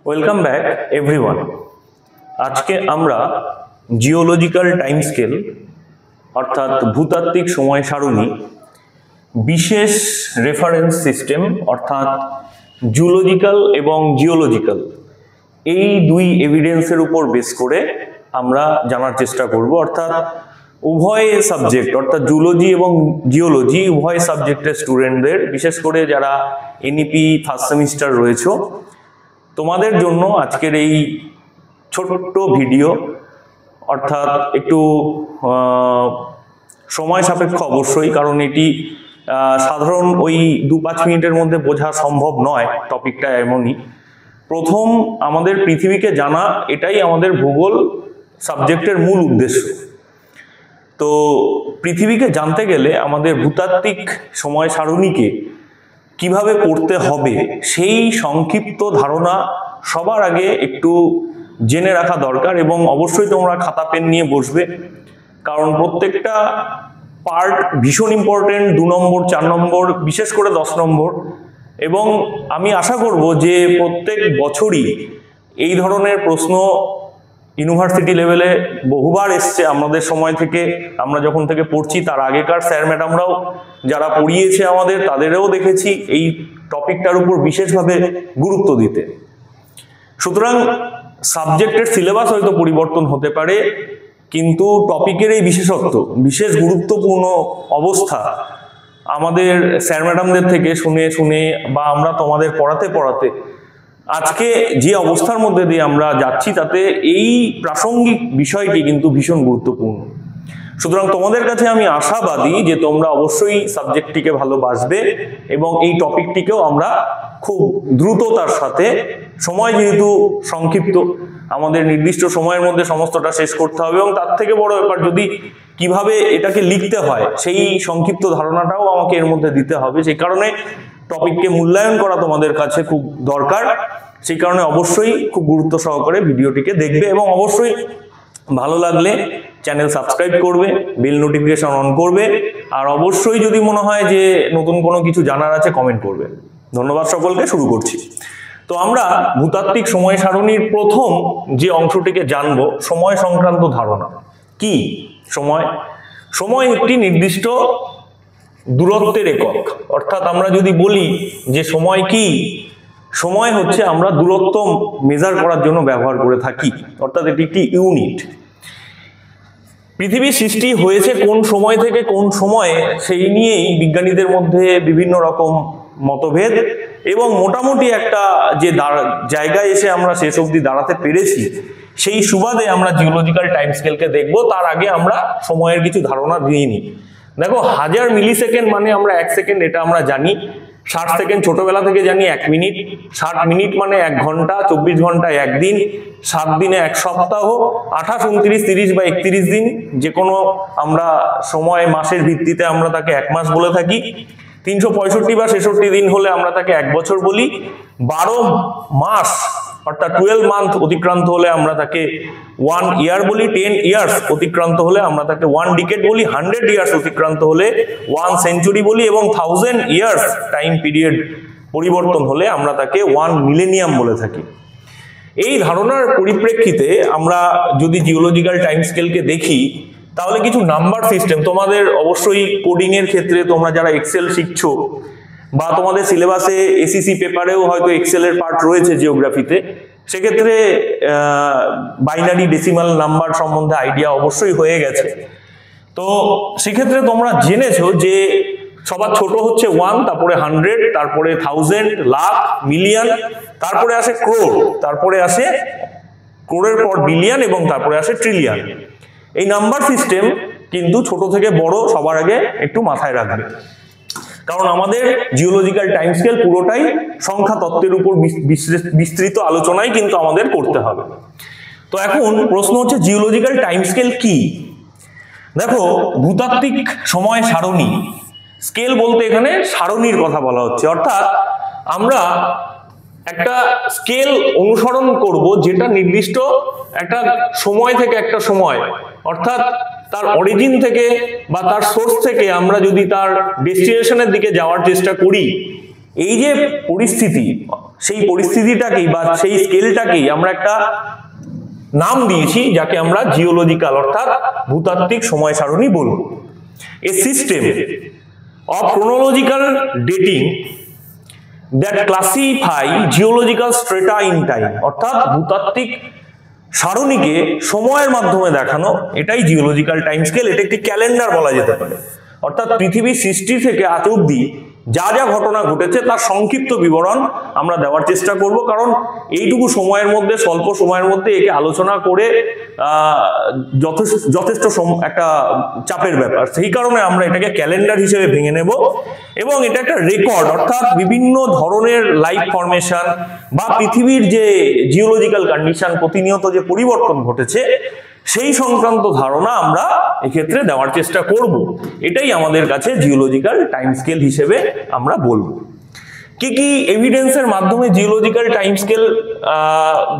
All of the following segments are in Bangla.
Welcome back everyone. আজকে আমরা জিওলজিক্যাল টাইম স্কেল অর্থাৎ ভূতাত্ত্বিক সময় সারণী, বিশেষ রেফারেন্স সিস্টেম অর্থাৎ জুলজিক্যাল এবং জিওলজিক্যাল, এই দুই এভিডেন্সের উপর বেস করে আমরা জানার চেষ্টা করব। অর্থাৎ উভয় সাবজেক্ট অর্থাৎ জুলজি এবং জিওলজি উভয় সাবজেক্টের স্টুডেন্টদের, বিশেষ করে যারা এনইপি ফার্স্ট সেমিস্টার রয়েছে, তোমাদের জন্য আজকের এই ছোট্ট ভিডিও, অর্থাৎ একটু সময় সাপেক্ষ অবশ্যই, কারণ এটি সাধারণ ওই 2-5 মিনিটের মধ্যে বোঝা সম্ভব নয়। টপিকটা এমনই, প্রথম আমাদের পৃথিবীকে জানা, এটাই আমাদের ভূগোল সাবজেক্টের মূল উদ্দেশ্য। তো পৃথিবীকে জানতে গেলে আমাদের ভূতাত্ত্বিক সময় সারণীকে কিভাবে পড়তে হবে সেই সংক্ষিপ্ত ধারণা সবার আগে একটু জেনে রাখা দরকার। এবং অবশ্যই তোমরা খাতা পেন নিয়ে বসবে, কারণ প্রত্যেকটা পার্ট ভীষণ ইম্পর্টেন্ট। 2 নম্বর, 4 নম্বর, বিশেষ করে 10 নম্বর। এবং আমি আশা করব যে প্রত্যেক বছরই এই ধরনের প্রশ্ন ইউনিভার্সিটি লেভেলে বহুবার এসছে আমাদের সময় থেকে। আমরা যখন থেকে পড়ছি তার আগেকার স্যার ম্যাডামরাও যারা পড়িয়েছে আমাদের, তাদেরও দেখেছি এই টপিকটার উপর বিশেষভাবে গুরুত্ব দিতে। সুতরাং সাবজেক্টের সিলেবাস হয়তো পরিবর্তন হতে পারে, কিন্তু টপিকের এই বিশেষত্ব, বিশেষ গুরুত্বপূর্ণ অবস্থা আমাদের স্যার ম্যাডামদের থেকে শুনে শুনে বা আমরা তোমাদের পড়াতে পড়াতে আজকে যে অবস্থার মধ্যে দিয়ে আমরা যাচ্ছি, তাতে এই প্রাসঙ্গিক বিষয়টি কিন্তু ভীষণ গুরুত্বপূর্ণ। সুতরাং তোমাদের কাছে আমি আশাবাদী যে তোমরা অবশ্যই সাবজেক্টটিকে ভালোবাসবে এবং এই টপিকটিকেও আমরা খুব দ্রুততার সাথে, সময় যেহেতু সংক্ষিপ্ত, আমাদের নির্দিষ্ট সময়ের মধ্যে সমস্তটা শেষ করতে হবে। এবং তার থেকে বড় ব্যাপার, যদি কিভাবে এটাকে লিখতে হয় সেই সংক্ষিপ্ত ধারণাটাও আমাকে এর মধ্যে দিতে হবে। সেই কারণে টপিককে মূল্যায়ন করা তোমাদের কাছে খুব দরকার। সেই কারণে অবশ্যই খুব গুরুত্ব সহকারে ভিডিওটিকে দেখবে এবং অবশ্যই ভালো লাগলে চ্যানেল সাবস্ক্রাইব করবে, বেল নোটিফিকেশন অন করবে, আর অবশ্যই যদি মনে হয় যে নতুন কোনো কিছু জানার আছে কমেন্ট করবে। ধন্যবাদ সকলকে। শুরু করছি। তো আমরা ভূতাত্ত্বিক সময় সারণীর প্রথম যে অংশটিকে জানবো, সময় সংক্রান্ত ধারণা কি। সময় একটি নির্দিষ্ট দূরত্বের একক। অর্থাৎ আমরা যদি বলি যে সময় কি, সময় হচ্ছে আমরা দূরত্ব মেজার করার জন্য ব্যবহার করে থাকি, অর্থাৎ এটি একটি ইউনিট। পৃথিবীর সৃষ্টি হয়েছে কোন সময় থেকে কোন সময়ে, সেই নিয়েই বিজ্ঞানীদের মধ্যে বিভিন্ন রকম মতভেদ, এবং মোটামুটি একটা যে জায়গায় এসে আমরা শেষ অবধি দাঁড়াতে পেরেছি, সেই সুবাদে আমরা জিওলজিক্যাল টাইম স্কেলকে দেখব। তার আগে আমরা সময়ের কিছু ধারণা দিয়ে নিই। দেখো, 1000 মিলি সেকেন্ড মানে আমরা 1 সেকেন্ড, এটা আমরা জানি। 60 সেকেন্ড ছোটবেলা থেকে জানি 1 মিনিট। 60 মিনিট মানে 1 ঘন্টা। 24 ঘন্টায় 1 দিন। 7 দিনে 1 সপ্তাহ। 28, 29, 30 বা 31 দিন, যে কোনো আমরা সময় মাসের ভিত্তিতে আমরা তাকে 1 মাস বলে থাকি। 365 বা 66 দিন হলে আমরা তাকে 1 বছর বলি। 12 মাস অর্থাৎ 12 মান্থ অতিক্রান্ত হলে আমরা তাকে 1 ইয়ার বলি। 10 ইয়ার্স অতিক্রান্ত হলে আমরা তাকে 1 ডিকেড বলি। 100 ইয়ার্স অতিক্রান্ত হলে 1 সেঞ্চুরি বলি। এবং 1000 ইয়ার্স টাইম পিরিয়ড পরিবর্তন হলে আমরা তাকে 1 মিলেনিয়াম বলে থাকি। এই ধারণার পরিপ্রেক্ষিতে আমরা যদি জিওলজিক্যাল টাইম স্কেলকে দেখি, তাহলে কিছু নাম্বার সিস্টেম, তোমাদের অবশ্যই কোডিং এর ক্ষেত্রে তোমরা যারা এক্সেল শিখছো, বা তোমাদের সিলেবাসে এসিসি পেপারেও হয়তো এক্সেলের পার্ট রয়েছে জিওগ্রাফিতে, সেক্ষেত্রে বাইনারি ডেসিমাল নাম্বার সম্বন্ধে আইডিয়া অবশ্যই হয়ে গেছে। তো সেক্ষেত্রে তোমরা জেনেছো যে সবার ছোট হচ্ছে 1, তারপরে 100, তারপরে 1000, লাখ, মিলিয়ন, তারপরে আসে ক্রোর, তারপরে আসে ক্রোরের পর বিলিয়ন, এবং তারপরে আসে ট্রিলিয়ন। এই নাম্বার সিস্টেম কিন্তু ছোট থেকে বড় সবার আগে একটু মাথায় রাখবে, কারণ আমাদের জিওলজিক্যাল টাইম স্কেল পুরোটাই সংখ্যা তত্ত্বের উপর বিস্তৃত আলোচনাই কিন্তু আমাদের করতে হবে। তো এখন প্রশ্ন হচ্ছে, জিওলজিক্যাল টাইম স্কেল কি? দেখো, ভূতাত্ত্বিক সময় সারণী, স্কেল বলতে এখানে সারণীর কথা বলা হচ্ছে। অর্থাৎ আমরা একটা স্কেল অনুসরণ করব, যেটা নির্দিষ্ট একটা সময় থেকে একটা সময়, অর্থাৎ তার অরিজিন থেকে বা তার সোর্স থেকে আমরা যদি তার ডেস্টিনেশনের দিকে যাওয়ার চেষ্টা করি, এই যে পরিস্থিতি, সেই পরিস্থিতিটাকেই বা সেই স্কেলটাকেই আমরা একটা নাম দিয়েছি, যাকে আমরা জিওলজিক্যাল অর্থাৎ ভূতাত্ত্বিক সময় সারণী বলবো। A system of chronological dating that classify geological স্ট্রেটা in time, অর্থাৎ ভূতাত্ত্বিক সারণীকে সময়ের মাধ্যমে দেখানো, এটাই জিওলজিক্যাল টাইম স্কেল। এটা একটি ক্যালেন্ডার বলা যেতে পারে, অর্থাৎ পৃথিবীর সৃষ্টি থেকে আজ অব্দি যা যা ঘটনা ঘটেছে তার সংক্ষিপ্ত বিবরণ আমরা দেওয়ার চেষ্টা করব, কারণ এইটুকু সময়ের মধ্যে, স্বল্প সময়ের মধ্যে একে আলোচনা করে যথেষ্ট একটা চাপের ব্যাপার। সেই কারণে আমরা এটাকে ক্যালেন্ডার হিসেবে ভেঙে নেব এবং এটা একটা রেকর্ড, অর্থাৎ বিভিন্ন ধরনের লাইফ ফরমেশন বা পৃথিবীর যে জিওলজিক্যাল কন্ডিশন, প্রতিনিয়ত যে পরিবর্তন ঘটেছে সেই সংক্রান্ত ধারণা আমরা এক্ষেত্রে দেওয়ার চেষ্টা করব। এটাই আমাদের কাছে জিওলজিক্যাল টাইম স্কেল হিসেবে আমরা বলবো। কি কি এভিডেন্সের মাধ্যমে জিওলজিক্যাল টাইম স্কেল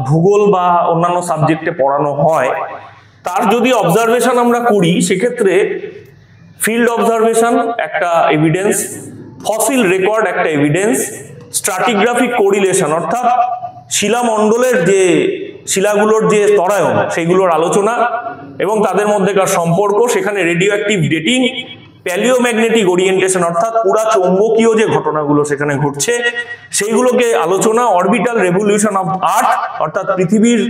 ভূগোল বা অন্যান্য সাবজেক্টে পড়ানো হয়, তার যদি অবজারভেশন আমরা করি, সেক্ষেত্রে ফিল্ড অবজারভেশন একটা এভিডেন্স, ফসিল রেকর্ড একটা এভিডেন্স, স্ট্র্যাটিগ্রাফিক কোরিলেশন অর্থাৎ শিলামণ্ডলের যে শিলাগুলোর যে ত্বরায়ন সেইগুলোর আলোচনা এবং তাদের মধ্যেকার সম্পর্ক, সেখানে radio active dating, palaeomagnetic orientation অর্থাৎ পুরা চৌম্বকীয় যে ঘটনাগুলো সেখানে ঘটছে সেইগুলোকে আলোচনা, অরবিটাল রেভলিউশন অফ আর্থ অর্থাৎ পৃথিবীর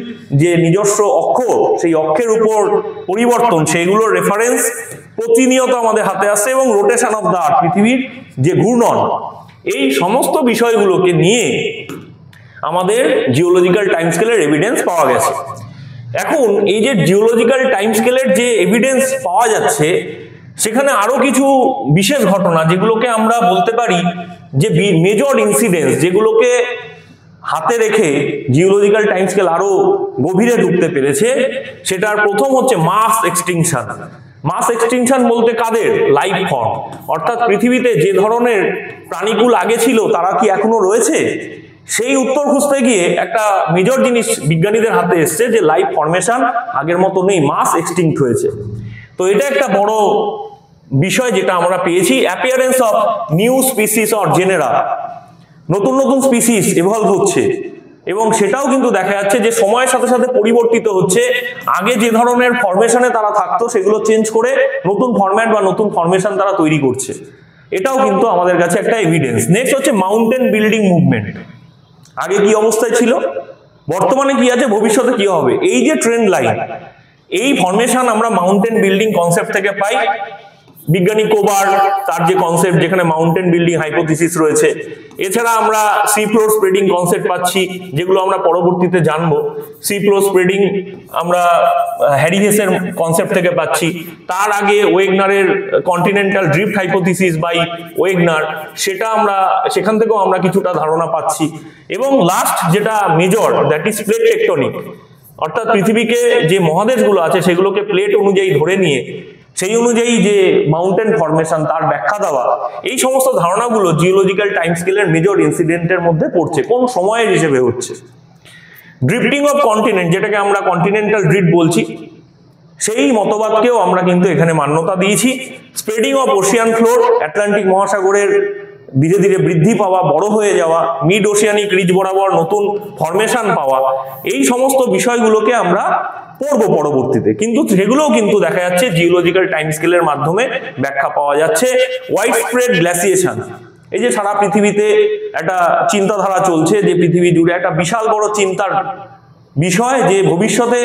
যে নিজস্ব অক্ষ, সেই অক্ষের উপর পরিবর্তন, সেইগুলোর রেফারেন্স প্রতিনিয়ত আমাদের হাতে আসছে, এবং রোটেশন অফ দ্য আর্থ পৃথিবীর যে ঘূর্ণন, এই সমস্ত বিষয়গুলোকে নিয়ে আমাদের জিওলজিক্যাল টাইম স্কেলের এভিডেন্স পাওয়া গেছে। এখন এই যে জিওলজিক্যাল টাইম স্কেলের যে এভিডেন্স পাওয়া যাচ্ছে, সেখানে আরো কিছু বিশেষ ঘটনা যেগুলোকে আমরা বলতে পারি যে মেজর ইনসিডেন্স, যেগুলোকে হাতে রেখে জিওলজিক্যাল টাইম স্কেল আরো গভীরে ঢুকতে পেরেছে। সেটার প্রথম হচ্ছে মাস এক্সটিংশন। মাস এক্সটিংশন বলতে কাদের? লাইফ ফর্ম, অর্থাৎ পৃথিবীতে যে ধরনের প্রাণীকুল আগে ছিল তারা কি এখনো রয়েছে, সেই উত্তর খুঁজতে গিয়ে একটা মেজর জিনিস বিজ্ঞানীদের হাতে এসছে যে লাইফ ফরমেশন আগের মতো নেই, মাস এক্সটিংক্ট হয়েছে। তো এটা একটা বড় বিষয় যেটা আমরা পেয়েছি। Appearance of new species or genera, নতুন নতুন স্পিসিস ইভলভ হচ্ছে এবং সেটাও কিন্তু দেখা যাচ্ছে যে সময়ের সাথে সাথে পরিবর্তিত হচ্ছে। আগে যে ধরনের ফরমেশনে তারা থাকতো সেগুলো চেঞ্জ করে নতুন ফরম্যাট বা নতুন ফরমেশন তারা তৈরি করছে, এটাও কিন্তু আমাদের কাছে একটা এভিডেন্স। নেক্সট হচ্ছে মাউন্টেন বিল্ডিং মুভমেন্ট। আগে কি অবস্থায় ছিল, বর্তমানে কি আছে, ভবিষ্যতে কি হবে, এই যে ট্রেন্ড লাইন, এই ফরমেশন আমরা মাউন্টেন বিল্ডিং কনসেপ্ট থেকে পাই। বিজ্ঞানী কোবার তার যে কনসেপ্ট, যেখানে মাউন্টেন বিল্ডিং হাইপোথিসিস রয়েছে। এছাড়া আমরা সি ফ্লোর স্প্রেডিং কনসেপ্ট পাচ্ছি, যেগুলো আমরা পরবর্তীতে জানবো। সি ফ্লোর স্প্রেডিং আমরা হ্যারি হেসের কনসেপ্ট থেকে পাচ্ছি। তার আগে ওয়েগনারের continental drift hypothesis by Wegener, সেখান থেকেও আমরা কিছুটা ধারণা পাচ্ছি। এবং লাস্ট যেটা major, that is plate tectonic, অর্থাৎ পৃথিবীকে যে মহাদেশগুলো আছে সেগুলোকে প্লেট অনুযায়ী ধরে নিয়ে সেই অনুযায়ী যে মাউন্টেন ফরমেশন তার ব্যাখ্যা দেওয়া, এই সমস্ত ধারণাগুলো জিওলজিক্যাল টাইম স্কেলের মেজর ইনসিডেন্টের মধ্যে পড়ছে, কোন সময়ের হিসেবে হচ্ছে। ড্রিফটিং অফ কন্টিনেন্ট, যেটাকে আমরা কন্টিনেন্টাল ড্রিফট বলছি, সেই মতবাদকেও আমরা কিন্তু এখানে মান্যতা দিয়েছি। Spreading of Ocean floor, Atlantic মহাসাগরের ধীরে ধীরে বৃদ্ধি পাওয়া, বড় হয়ে যাওয়া, মিড ওশিয়ানিক রিজ বরাবর নতুন ফরমেশন পাওয়া, এই সমস্ত বিষয়গুলোকে আমরা পড়বো পরবর্তীতে, কিন্তু সেগুলোও কিন্তু দেখা যাচ্ছে জিওলজিক্যাল টাইম স্কেলের মাধ্যমে ব্যাখ্যা পাওয়া যাচ্ছে। ওয়াইড স্প্রেড গ্ল্যাসিয়েশন, এই যে সারা পৃথিবীতে একটা চিন্তাধারা চলছে যে পৃথিবী জুড়ে একটা বিশাল বড় চিন্তার বিষয় যে ভবিষ্যতে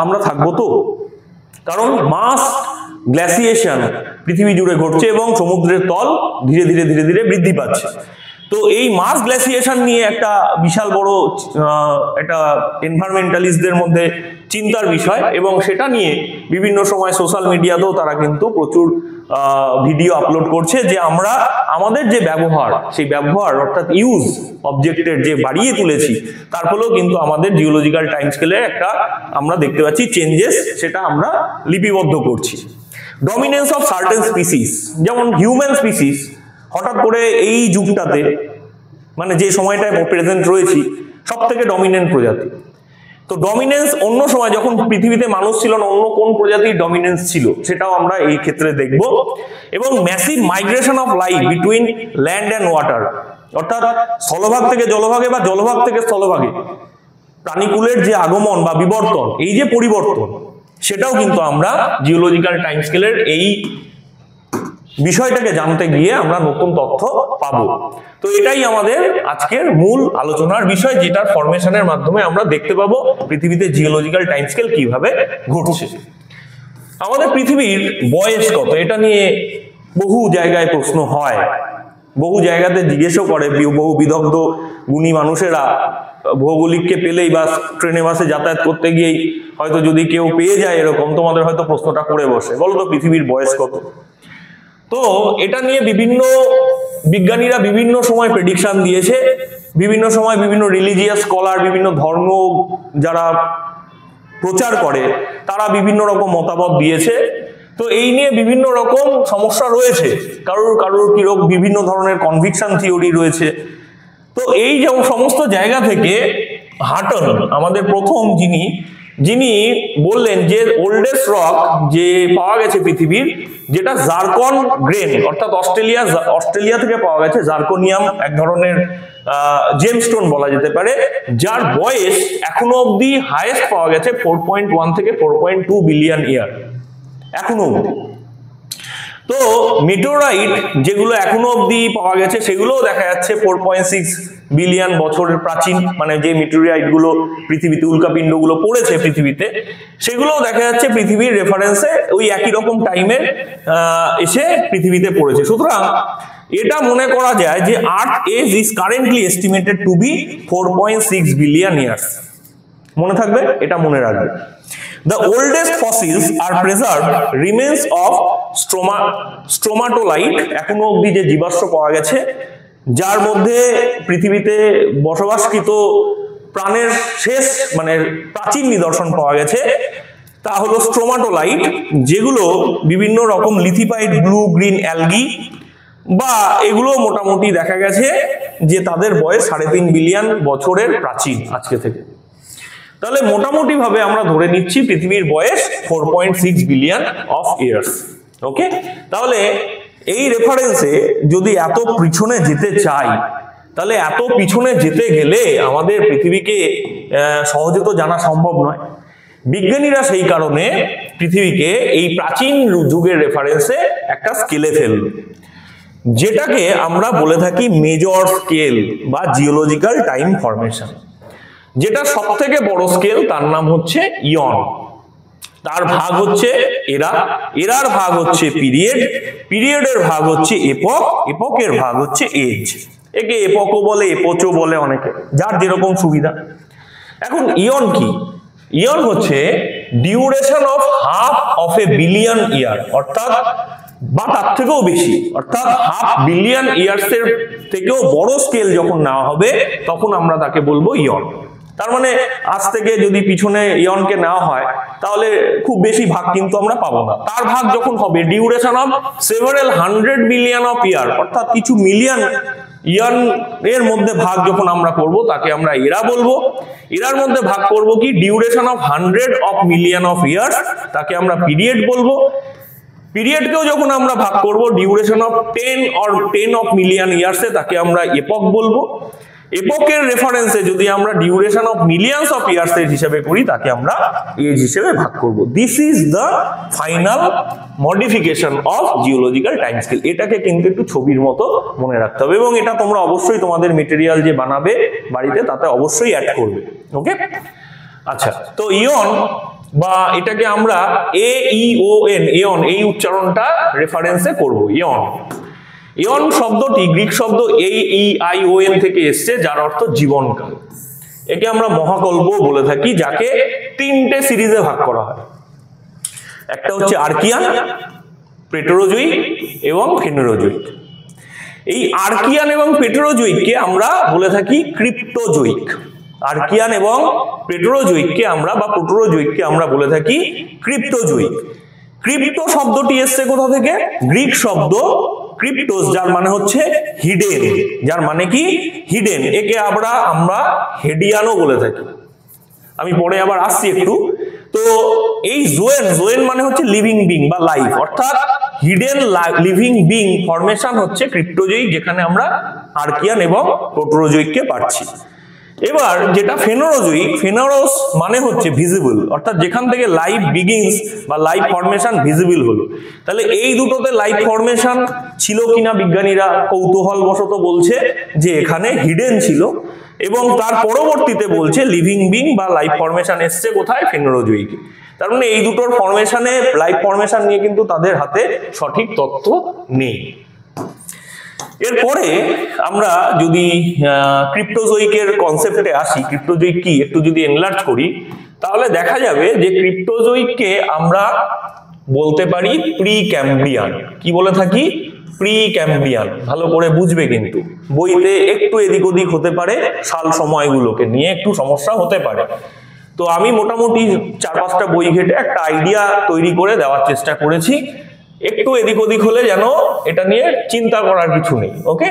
আমরা থাকবো, তো কারণ মাস গ্ল্যাসিয়েশন পৃথিবী জুড়ে ঘটছে এবং সমুদ্রের তল ধীরে ধীরে ধীরে ধীরে বৃদ্ধি পাচ্ছে। তো এই মাস গ্ল্যাসিয়েশন নিয়ে একটা বিশাল বড় একটা এনভায়রনমেন্টালিস্টদের মধ্যে চিন্তার বিষয়, এবং সেটা নিয়ে বিভিন্ন সময় সোশ্যাল মিডিয়াতেও তারা কিন্তু প্রচুর ভিডিও আপলোড করছে যে আমরা আমাদের যে ব্যবহার, সেই ব্যবহার অর্থাৎ ইউজ অবজেক্টের যে বাড়িয়ে তুলেছি, তার ফলেও কিন্তু আমাদের জিওলজিক্যাল টাইম স্কেলে একটা আমরা দেখতে পাচ্ছি চেঞ্জেস, সেটা আমরা লিপিবদ্ধ করছি। ডমিনেন্স অফ সার্টেন স্পিসিস, যেমন হিউম্যান স্পিসিস হঠাৎ করে এই যুগটাতে, মানে যে সময়টায় প্রেজেন্ট রয়েছি, সব থেকে ডমিনেন্ট প্রজাতি। তো ডমিনেন্স অন্য সময় যখন পৃথিবীতে মানুষ ছিল না, অন্য কোন প্রজাতির ডমিনেন্স ছিল সেটাও আমরা এই ক্ষেত্রে দেখব। এবং massive migration of life between land and water, অর্থাৎ স্থলভাগ থেকে জলভাগে বা জলভাগ থেকে স্থলভাগে প্রাণীকুলের যে আগমন বা বিবর্তন, এই যে পরিবর্তন, সেটাও কিন্তু আমরা জিওলজিক্যাল টাইম স্কেলের এই বিষয়টাকে জানতে গিয়ে আমরা নতুন তথ্য পাবো। তো এটাই আমাদের আজকের মূল আলোচনার বিষয়, যেটার ফরমেশনের মাধ্যমে আমরা দেখতে পাবো পৃথিবীতে জিওলজিক্যাল টাইম স্কেল কিভাবে ঘটছে। আমাদের পৃথিবীর বয়স কত, এটা নিয়ে বহু জায়গায় প্রশ্ন হয়, বহু জায়গাতে জিজ্ঞেসও করে বহু বিদগ্ধ গুণী মানুষেরা। ভৌগোলিককে পেলেই বা ট্রেনে বাসে যাতায়াত করতে গিয়েই হয়তো যদি কেউ পেয়ে যায় এরকম, তোমাদের হয়তো প্রশ্নটা করে বসে, বলো তো পৃথিবীর বয়স কত। তো এটা নিয়ে বিভিন্ন বিজ্ঞানীরা বিভিন্ন সময় প্রেডিকশন দিয়েছে, বিভিন্ন সময় বিভিন্ন রিলিজিয়াস স্কলার, বিভিন্ন ধর্ম যারা প্রচার করে তারা বিভিন্ন রকম মতামত দিয়েছে। তো এই নিয়ে বিভিন্ন রকম সমস্যা রয়েছে, কারোর কিরকম বিভিন্ন ধরনের কনভিকশন থিওরি রয়েছে। তো এই যে সমস্ত জায়গা থেকে হাটন আমাদের প্রথম যিনি বললেন যে ওল্ডেস্ট রক যে পাওয়া গেছে পৃথিবীর, যেটা জারকন গ্রেন, অর্থাৎ অস্ট্রেলিয়া থেকে পাওয়া গেছে জার্কোনিয়াম, এক ধরনের জেমস্টোন বলা যেতে পারে, যার বয়স এখনো অবধি হাইয়েস্ট পাওয়া গেছে 4.1 থেকে 4.2 বিলিয়ন ইয়ার এখনো অবধি। তো মেটেওরাইট যেগুলো এখনো অবধি পাওয়া গেছে সেগুলোও দেখা যাচ্ছে 4.6 বিলিয়ন বছরের প্রাচীন, মানে যে মেটেওরাইট গুলো পৃথিবীতে, উল্কাপিণ্ড গুলো পড়েছে পৃথিবীতে, সেগুলোও দেখা যাচ্ছে পৃথিবীর রেফারেন্সে ওই একই রকম টাইমে এসে পৃথিবীতে পড়েছে। সুতরাং এটা মনে করা যায় যে earth age is currently estimated to be 4.6 billion years. মনে থাকবে, এটা মনে রাখবে। The oldest fossils are preserved remains of stromatolite, এখনো অবধি যে জীবাশ্ম পাওয়া গেছে যার মধ্যে পৃথিবীতে বসবাসকৃত প্রাণের শেষ মানে প্রাচীন নিদর্শন পাওয়া গেছে, তা হলো স্ট্রোমাটোলাইট, যেগুলো বিভিন্ন রকম লিথিপাইড ব্লু গ্রিন অ্যালগি বা এগুলো মোটামুটি দেখা গেছে যে তাদের বয়স 3.5 বিলিয়ন বছরের প্রাচীন আজকে থেকে। তাহলে মোটামুটি ভাবে আমরা ধরে নিচ্ছি পৃথিবীর বয়স 4.6 বিলিয়ন অফ ইয়ার্স। ওকে, তাহলে এই রেফারেন্সে যদি এত পিছনে যেতে চাই, তাহলে এত পিছনে যেতে গেলে আমাদের পৃথিবীকে সহজে তো জানা সম্ভব নয়। বিজ্ঞানীরা সেই কারণে পৃথিবীকে এই প্রাচীন যুগের রেফারেন্সে একটা স্কেলে ফেলল, যেটাকে আমরা বলে থাকি মেজর স্কেল বা জিওলজিক্যাল টাইম ফরমেশন। যেটা সব থেকে বড় স্কেল তার নাম হচ্ছে ইয়ন, তার ভাগ হচ্ছে এরার ভাগ হচ্ছে পিরিয়ড, পিরিয়ডের ভাগ হচ্ছে এপক, এপকের ভাগ হচ্ছে এজ। একে এপকও বলে, এপোচও বলে অনেকে, যার যেরকম সুবিধা। এখন ইয়ন কি? ইয়ন হচ্ছে duration of half of a billion year, অর্থাৎ বা তার থেকেও বেশি, অর্থাৎ হাফ বিলিয়ন ইয়ার্স এর থেকেও বড় স্কেল যখন নেওয়া হবে তখন আমরা তাকে বলবো ইয়ন। তার মানে আজ থেকে যদি পিছনে ইয়নকে নেওয়া হয় তাহলে খুব বেশি ভাগ কিন্তু আমরা পাবো না। তার ভাগ যখন হবে duration of several 100 billion of year, অর্থাৎ কিছু মিলিয়ন ইয়ার এর মধ্যে ভাগ যখন আমরা করব তাকে আমরা এরা বলবো। এরার মধ্যে ভাগ করব কি duration of 100 of million of years, তাকে আমরা পিরিয়ড বলবো। পিরিয়ডকেও যখন আমরা ভাগ করব ডিউরেশন অফ 10 অফ মিলিয়ন ইয়ার্সে, তাকে আমরা এপক বলবো। এপকের রেফারেন্সে যদি আমরা duration of millions of years এর হিসেবে করি তাকে আমরা এজ হিসেবে ভাগ করব। This is the final modification of geological time scale. এটাকে কিন্তু একটু ছবির মতো মনে রাখতে হবে এবং এটা তোমরা অবশ্যই তোমাদের মেটেরিয়াল যে বানাবে বাড়িতে তাতে অবশ্যই অ্যাড করবে। ওকে, আচ্ছা, তো ইয়ন বা এটাকে আমরা AEON, ইয়ন, এই উচ্চারণটা রেফারেন্সে করব। ইয়ন, ইয়ন শব্দটি গ্রিক শব্দ AEION থেকে এসছে, যার অর্থ জীবনকাল। একে আমরা মহাকল্প বলে থাকি, যাকে 3টে সিরিজে ভাগ করা হয়। একটা হচ্ছে আর্কিয়ান, প্রেটেরোজয়িক এবং ফেনেরোজয়িক। এই আর্কিয়ান এবং প্রেটেরোজয়িককে আমরা বলে থাকি ক্রিপ্টোজয়িক। আর্কিয়ান এবং প্রেটেরোজয়িককে আমরা বা প্রোটোজয়িককে আমরা বলে থাকি ক্রিপ্টোজয়িক। ক্রিপ্টো শব্দটি এসছে কোথা থেকে? গ্রিক শব্দ ক্রিপ্টোস, যার মানে হচ্ছে হিডেন, যার মানে কি হিডেন। একে আমরা হেডিয়ানও বলে থাকি, আমি পরে আবার আসছি একটু। তো এই জোয়েন মানে হচ্ছে লিভিং বিং বা লাইফ, অর্থাৎ হিডেন লিভিং বিং ফরমেশন হচ্ছে ক্রিপ্টোজয়িক, যেখানে আমরা আর্কিয়ান এবং প্রোটোজয়িককে পাচ্ছি। এবার যেটা ফেনোরোজয়িক, ফেনোরোস মানে হচ্ছে ভিজিবল, অর্থাৎ যেখান থেকে লাইফ বিগিনস বা লাইফ ফরমেশন ভিজিবল হলো। তাহলে এই দুটোতে লাইফ ফরমেশন ছিল কিনা বিজ্ঞানীরা কৌতূহল বশত বলছে যে এখানে হিডেন ছিল, এবং তার পরবর্তীতে বলছে লিভিং বিং বা লাইফ ফরমেশন এসছে কোথায়, ফেনোরোজয়িকে। তার মানে এই দুটোর ফরমেশনে, লাইফ ফরমেশন নিয়ে কিন্তু তাদের হাতে সঠিক তথ্য নেই। এরপরে আমরা যদি ক্রিপ্টোজয়িকের কনসেপ্টে আসি, ক্রিপ্টোজয়িক কি একটু যদি এনলার্জ করি, তাহলে দেখা যাবে যে ক্রিপ্টোজয়িককে আমরা বলতে পারি প্রি ক্যাম্ব্রিয়ান। কি বলে থাকি? Pre Cambrian. ভালো করে বুঝবে, কিন্তু বইতে একটু এদিক ওদিক হতে পারে, সাল সময়গুলোকে নিয়ে একটু সমস্যা হতে পারে। তো আমি মোটামুটি 4-5টা বই ঘেটে একটা আইডিয়া তৈরি করে দেওয়ার চেষ্টা করেছি। একটু এদিক ওদিক হলে যেন এটা নিয়ে চিন্তা করার কিছু নেই। ওকে,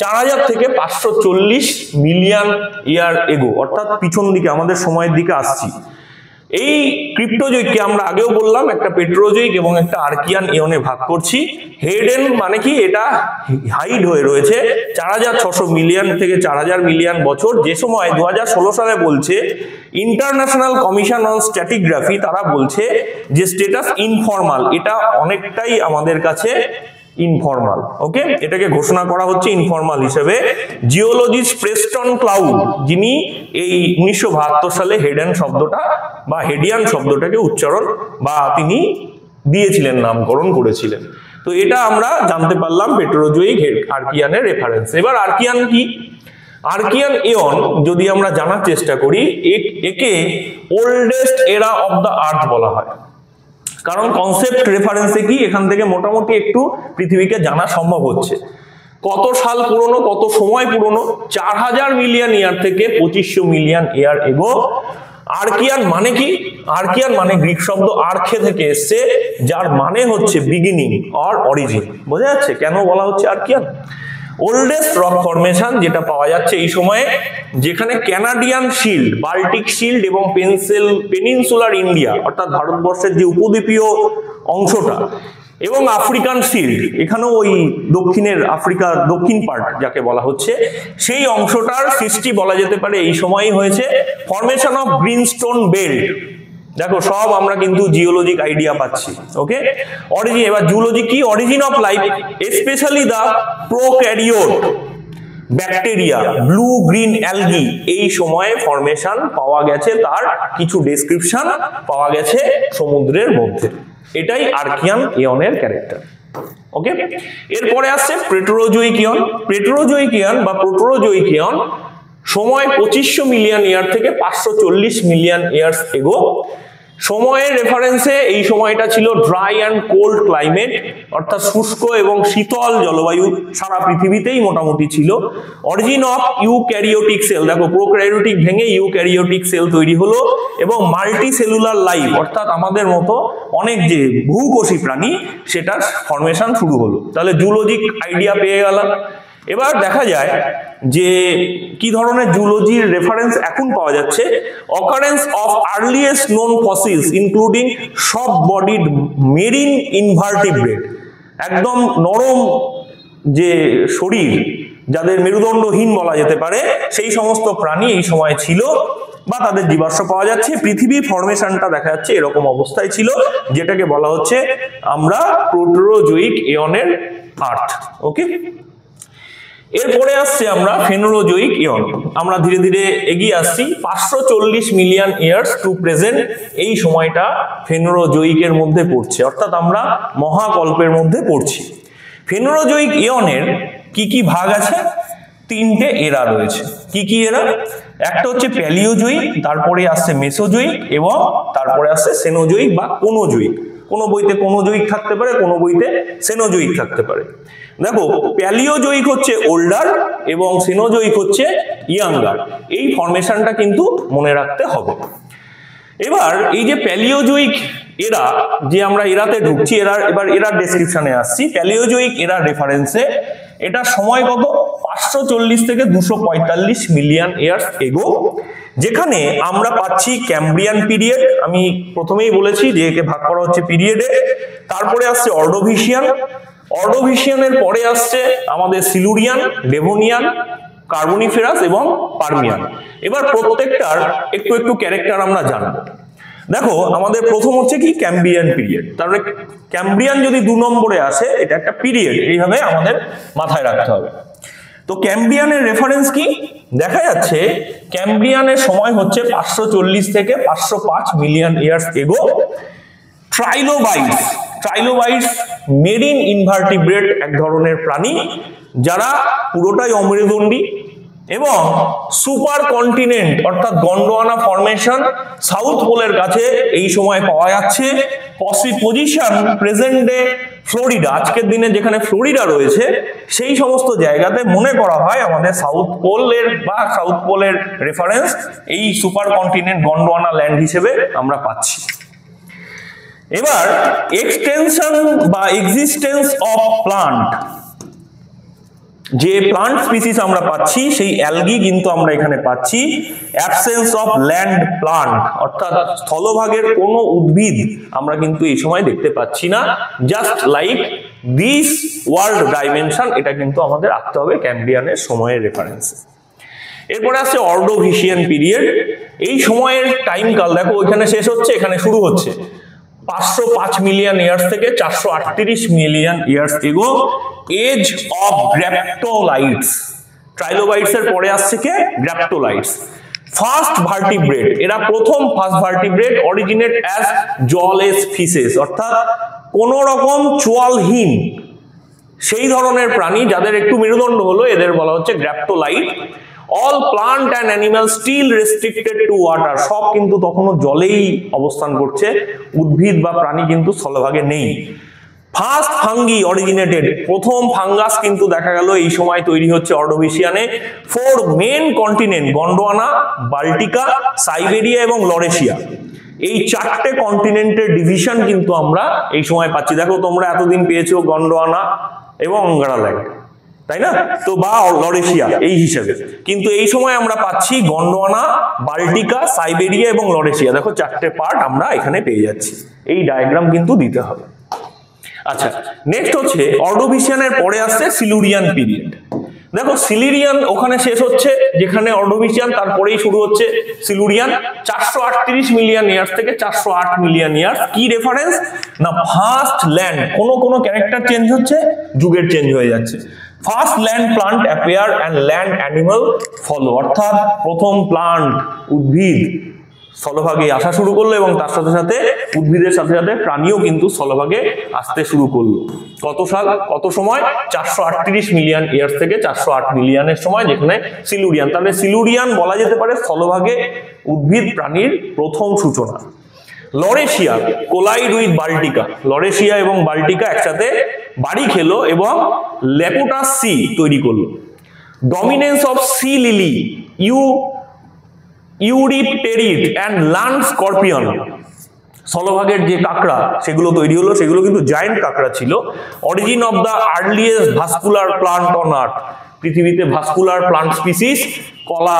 4000 থেকে 540 মিলিয়ন ইয়ার এগো, অর্থাৎ পিছন দিকে আমাদের সময়ের দিকে আসছি। এই ক্রিপ্টোজয়িককে আমরা আগেও বললাম একটা পেট্রোজয়িক এবং একটা আর্কিয়ান ইয়নে ভাগ করছি। হেডেন মানে কি, এটা হাইড হয়ে রয়েছে 4600 মিলিয়ন থেকে 4000 মিলিয়ন বছর, যে সময় 2016 সালে বলছে ইন্টারন্যাশনাল কমিশন অন স্ট্র্যাটিগ্রাফি, তারা বলছে যে স্ট্যাটাস ইনফর্মাল, এটা অনেকটাই আমাদের কাছে ইনফর্মাল। ওকে, এটাকে ঘোষণা করা হচ্ছে ইনফর্মাল হিসেবে। জিওলজিস্ট প্রেস্টন ক্লাউড, যিনি এই 1972 সালে হেডেন শব্দটা বা হেডিয়ান শব্দটাকে উচ্চারণ বা তিনি দিয়েছিলেন, নামকরণ করেছিলেন। তো এটা আমরা জানতে পারলাম পেট্রোজয়িক আর্কিয়ানের রেফারেন্স। এবার আর্কিয়ান কি? আর্কিয়ান ইয়ন যদি আমরা জানার চেষ্টা করি, একে ওল্ডেস্ট এরা অফ দ্য আর্থ বলা হয়। কারণ কনসেপ্ট রেফারেন্সে কি, এখান থেকে মোটামুটি একটু পৃথিবীকে জানা সম্ভব হচ্ছে। কত সাল পুরনো, কত সময় পুরনো? 4000 মিলিয়ন ইয়ার থেকে 2500 মিলিয়ন ইয়ার এগো। আর্কিয়ান মানে কি? আর্কিয়ান মানে গ্রিক শব্দ আর্খে থেকে এসছে, যার মানে হচ্ছে বিগিনিং অর অরিজিন। বোঝা যাচ্ছে কেন বলা হচ্ছে আর্কিয়ান? ওল্ডেস্ট রক ফরমেশন যেটা পাওয়া যাচ্ছে এই সময়ে, যেখানে ক্যানাডিয়ান শিল্ড, বাল্টিক শিল্ড এবং পেনিনসুলার ইন্ডিয়া অর্থাৎ ভারতবর্ষের যে উপদ্বীপীয় অংশটা এবং আফ্রিকান শিল্ড, এখানেও ওই দক্ষিণের আফ্রিকা দক্ষিণ পার্ট যাকে বলা হচ্ছে, সেই অংশটার সৃষ্টি বলা যেতে পারে এই সময়ই হয়েছে। ফরমেশন অফ গ্রিনস্টোন বেল্ট, দেখো সব আমরা কিন্তু জিওলজিক আইডিয়া পাচ্ছি। Okay, origin. এবার জুলজি কি? Origin of life, specially the prokaryote bacteria, blue green algae, এই সময়ে ফরমেশন পাওয়া গেছে, তার কিছু ডেসক্রিপশন পাওয়া গেছে সমুদ্রের মধ্যে। এটাই আর্কিয়ান ইয়নের ক্যারেক্টার। ওকে, এরপরে আসছে প্রেটোজয়িক ইয়ন। প্রেটোজয়িক ইয়ন বা প্রোটোজয়িক ইয়ন সময় 2500 মিলিয়ন ইয়ার থেকে 540 মিলিয়ন ইয়ার্স এগো। সময়ের রেফারেন্সে এই সময়টা ছিল ড্রাই অ্যান্ড কোল্ড ক্লাইমেট, অর্থাৎ শুষ্ক এবং শীতল জলবায়ু সারা পৃথিবীতেই মোটামুটি ছিল। অরিজিন অফ ইউক্যারিওটিক সেল, দেখো প্রোক্যারিওটিক ভেঙে ইউক্যারিওটিক সেল তৈরি হলো, এবং মাল্টি সেলুলার লাইফ অর্থাৎ আমাদের মতো অনেক যে বহুকোষী প্রাণী, সেটার ফরমেশন শুরু হলো। তাহলে জুলজিক আইডিয়া পেয়ে গেলাম। এবার দেখা যায় যে কি ধরনের জুলজির রেফারেন্স এখন পাওয়া যাচ্ছে। Occurrence of earliest known fossils including সব বডিড মেরিন ইনভার্টিব্রেট, একদম নরম যে শরীর, যাদের মেরুদণ্ডহীন বলা যেতে পারে, সেই সমস্ত প্রাণী এই সময় ছিল বা তাদের জীবাশ্ম পাওয়া যাচ্ছে। পৃথিবীর ফরমেশনটা দেখা যাচ্ছে এরকম অবস্থায় ছিল, যেটাকে বলা হচ্ছে আমরা প্রোটোজয়িক ইয়নের আর্থ। ওকে, এরপরে আসছে আমরা ফেনোরোজয়িক ইয়ন। আমরা ধীরে ধীরে এগিয়ে আসছি 540 মিলিয়ন ইয়ার্স টু প্রেজেন্ট, এই সময়টা ফেনোরোজয়িকের মধ্যে পড়ছে, অর্থাৎ আমরা মহাকল্পের মধ্যে পড়ছি। ফেনোরোজয়িক ইয়নের কি কি ভাগ আছে? 3টে এরা রয়েছে। কি কি এরা? একটা হচ্ছে প্যালিওজয়িক, তারপরে আসছে মেসোজয়িক এবং তারপরে আসছে সেনোজয়িক বা কোনোজয়িক। কোনো বইতে কোনোজয়িক থাকতে পারে, কোনো বইতে সেনোজয়িক থাকতে পারে। দেখো, প্যালিওজয়িক হচ্ছে ওল্ডার এবং সেনোজয়িক হচ্ছে ইয়াঙ্গার। এই ফরমেশনটা কিন্তু মনে রাখতে হবে। এবার এই যে প্যালিওজয়িক এরা, যে আমরা এরাতে ঢুকছি, এবার এরার ডেসক্রিপশনে আসছি। প্যালিওজয়িক এরার রেফারেন্সে এটা সময় কত 540 থেকে 245 মিলিয়ন ইয়ার্স এগো, যেখানে আমরা পাচ্ছি ক্যাম্ব্রিয়ান পিরিয়ড। আমি প্রথমেই বলেছি যে একে ভাগ করা হচ্ছে পিরিয়ডে। তারপরে আসছে অর্ডোভিশিয়ান, অর্ডোভিশিয়ানের পরে আসছে আমাদের সিলুরিয়ান, ডেভোনিয়ান, কার্বনিফেরাস এবং পার্মিয়ান। এবার প্রত্যেকটার একটু একটু ক্যারেক্টার আমরা জানবো। দেখো আমাদের প্রথম হচ্ছে কি ক্যাম্ব্রিয়ান পিরিয়ড। তারপরে ক্যাম্ব্রিয়ান যদি 2 নম্বরে আসে, এটা একটা পিরিয়ড, এইভাবে আমাদের মাথায় রাখতে হবে। তো ক্যাম্ব্রিয়ানের রেফারেন্স কি দেখা যাচ্ছে, ক্যাম্ব্রিয়ানের সময় হচ্ছে 540 থেকে 505 মিলিয়ন ইয়ার্স এগো। ট্রাইলোবাইটস, ট্রাইলোবাইটস মেরিন ইনভার্টিব্রেট এক ধরনের প্রাণী যারা পুরোটাই অমেরুদণ্ডী, এবং সুপার কন্টিনেন্ট অর্থাৎ গন্ডোয়ানা ফরমেশন সাউথ পোলের কাছে এই সময় পাওয়া যাচ্ছে। পজিশন প্রেজেন্ট ডে ফ্লোরিডা, আজকের দিনে যেখানে ফ্লোরিডা রয়েছে সেই সমস্ত জায়গাতে মনে করা হয় আমাদের সাউথ পোলের রেফারেন্স এই সুপার কন্টিনেন্ট গন্ডোয়ানা ল্যান্ড হিসেবে আমরা পাচ্ছি। এবার এক্সটেনশন বা এক্সিস্টেন্স অফ প্লান্ট, যে প্লান্ট স্পিসিস আমরা পাচ্ছি সেই অ্যালগি কিন্তু আমরা এখানে পাচ্ছি। অ্যাবসেন্স অফ ল্যান্ড প্লান্ট, অর্থাৎ স্থলভাগের কোনো উদ্ভিদ আমরা কিন্তু এই সময় দেখতে পাচ্ছি না। Just like this world dimension, এটা কিন্তু আমাদের রাখতে হবে ক্যাম্ব্রিয়ানের সময়ের রেফারেন্স। এরপরে আসছে অর্ডোভিশিয়ান পিরিয়ড। এই সময়ের টাইম কাল দেখো, ওইখানে শেষ হচ্ছে এখানে শুরু হচ্ছে। 505 মিলিয়ন ইয়ার্স থেকে 438 million years ago. Age of graptolites, trilobites এর পরে আসছে কে গ্র্যাপ্টোলাইটস। ফার্স্ট ভার্টিব্রেট, এরা প্রথম first vertebrate, originate as jawless fishes, অর্থাৎ কোন রকম চোয়ালহীন সেই ধরনের প্রাণী যাদের একটু মেরুদণ্ড হলো, এদের বলা হচ্ছে graptolite. All plant and animal still restricted to water, সব কিন্তু তখনও জলেই অবস্থান করছে, উদ্ভিদ বা প্রাণী কিন্তু স্থলভাগে নেই। ফার্স্ট ফাঙ্গি অরিজিনেটেড, প্রথম ফাঙ্গাস কিন্তু দেখা গেল এই সময় তৈরি হচ্ছে অর্ডোভিশিয়ানে। 4 মেন কন্টিনেন্ট গন্ডোয়ানা, বাল্টিকা, সাইবেরিয়া এবং লরেশিয়া, এই 4টে কন্টিনেন্টের ডিভিশন কিন্তু আমরা এই সময় পাচ্ছি। দেখো তোমরা এতদিন পেয়েছো গন্ডোয়ানা এবং অঙ্গারাল্যান্ড, তাই না, তো বা লরেশিয়া এই হিসেবে, কিন্তু এই সময় আমরা পাচ্ছি গন্ডোয়ানা, বাল্টিকা, সাইবেরিয়া এবং লরেশিয়া। দেখো 4টে পার্ট আমরা এখানে পেয়ে যাচ্ছি, এই ডায়াগ্রাম কিন্তু দিতে হবে। আচ্ছা, নেক্সট হচ্ছে অর্ডোভিশিয়ানের পরে আসছে সিলুরিয়ান পিরিয়ড। দেখো সিলুরিয়ান ওখানে শেষ হচ্ছে যেখানে অর্ডোভিশিয়ান, তারপরেই শুরু হচ্ছে সিলুরিয়ান। 438 মিলিয়ন ইয়ার্স থেকে 408 মিলিয়ন ইয়ার্স। কি রেফারেন্স না ফার্স্ট ল্যান্ড, কোনো ক্যারেক্টার চেঞ্জ হচ্ছে, যুগের চেঞ্জ হয়ে যাচ্ছে। First land plant appear and land animal follow, অর্থাৎ প্রথম প্লান্ট উদ্ভিদ স্থলভাগে আসা শুরু করলো এবং তার সাথে সাথে উদ্ভিদের সাথে সাথে প্রাণীও কিন্তু স্থলভাগে আসতে শুরু করলো। কত সময় 438 মিলিয়ন ইয়ার্স থেকে 408 মিলিয়নের সময়, যেখানে সিলুরিয়ান, তাহলে সিলুরিয়ান বলা যেতে পারে স্থলভাগে উদ্ভিদ প্রাণীর প্রথম সূচনা। লরেশিয়া কোলাইড উইথ বাল্টিকা, লরেশিয়া এবং বাল্টিকা একসাথে বাড়ি খেলো এবং লেপোটাস সি তৈরি করলো। Dominance of sea lily, eurypterid and land scorpion, স্থলভাগের যে কাঁকড়া সেগুলো তৈরি হলো, সেগুলো কিন্তু জায়ান্ট কাঁকড়া ছিল। Origin of the earliest vascular plant on earth, পৃথিবীতে ভাস্কুলার প্লান্ট স্পিসিস, কলা,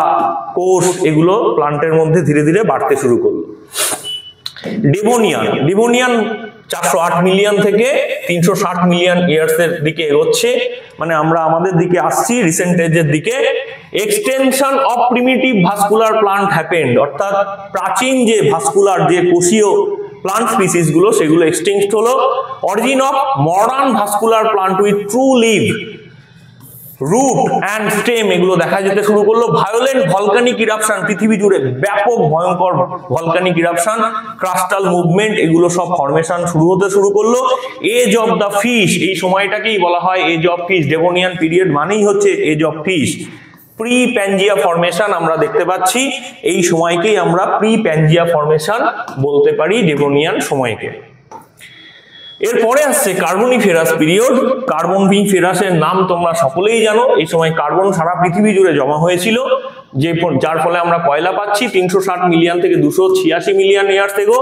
কোষ, এগুলো প্লান্টের মধ্যে ধীরে ধীরে বাড়তে শুরু করলো। ডেভোনিয়ান 408 মিলিয়ন থেকে 360 মিলিয়ন ইয়ার্স এর দিকে এগোচ্ছে, মানে আমরা আমাদের দিকে আসছি রিসেন্ট এজের দিকে। Extension of primitive vascular plant happened, অর্থাৎ প্রাচীন যে ভাস্কুলার যে কোষীয় প্লান্ট স্পিসিস গুলো সেগুলো এক্সটেন্সড হলো। Origin of modern vascular plant with true leaf, root and stem, এগুলো দেখা যেতে শুরু করলো। ভায়োলেন্ট ভলকানিক ইরাপশন, পৃথিবী জুড়ে ব্যাপক ভয়ঙ্কর ভলকানিক ইরাপশন, ক্রাস্টাল মুভমেন্ট, এগুলো সব ফরমেশন শুরু করলো। এজ অফ দ্য ফিশ, এই সময়টাকেই বলা হয় age of fish. Devonian period মানেই হচ্ছে age of fish. Pre Pangaea formation আমরা দেখতে পাচ্ছি, এই সময়কেই আমরা প্রি প্যানজিয়া ফরমেশন বলতে পারি ডেভোনিয়ান সময়কে। এরপরে আসছে কার্বনিফেরাস পিরিয়ড। কার্বনিফেরাসের নাম তোমরা সকলেই জানো, এই সময় কার্বন সারা পৃথিবী জুড়ে জমা হয়েছিল, যার ফলে আমরা কয়লা পাচ্ছি। 360 মিলিয়ন থেকে 286 million years ago.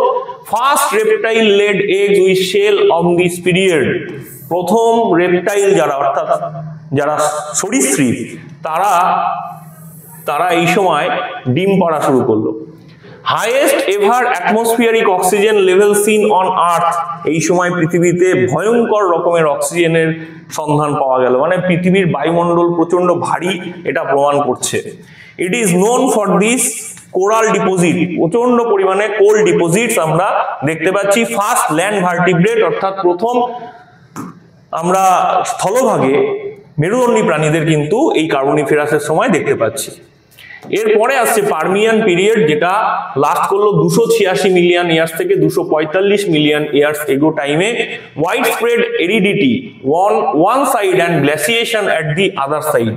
First reptile laid eggs with shell of this period, প্রথম রেপটাইল যারা, অর্থাৎ যারা সরীসৃপ তারা এই সময় ডিম পাড়া শুরু করলো। Highest ever atmospheric oxygen level seen on earth, এই সময় পৃথিবীতে ভয়ঙ্কর রকমের অক্সিজেনের সন্ধান পাওয়া গেল, মানে পৃথিবীর বায়ুমণ্ডল প্রচন্ড ভারী, এটা প্রমাণ করছে। It is known for this coral deposit, প্রচন্ড পরিমাণে কোল ডিপোজিটস আমরা দেখতে পাচ্ছি। ফার্স্ট ল্যান্ড ভার্টিব্রেট, অর্থাৎ প্রথম আমরা স্থলভাগে মেরুদণ্ডী প্রাণীদের কিন্তু এই কার্বনিফেরাসের সময় দেখতে পাচ্ছি। এরপরে আসছে পার্মিয়ান পিরিয়ড, যেটা লাস্ট করলো 286 মিলিয়ন ইয়ার্স থেকে 245 মিলিয়ন ইয়ার্স এগো টাইমে। Wide spread aridity one side and glaciation at the other side,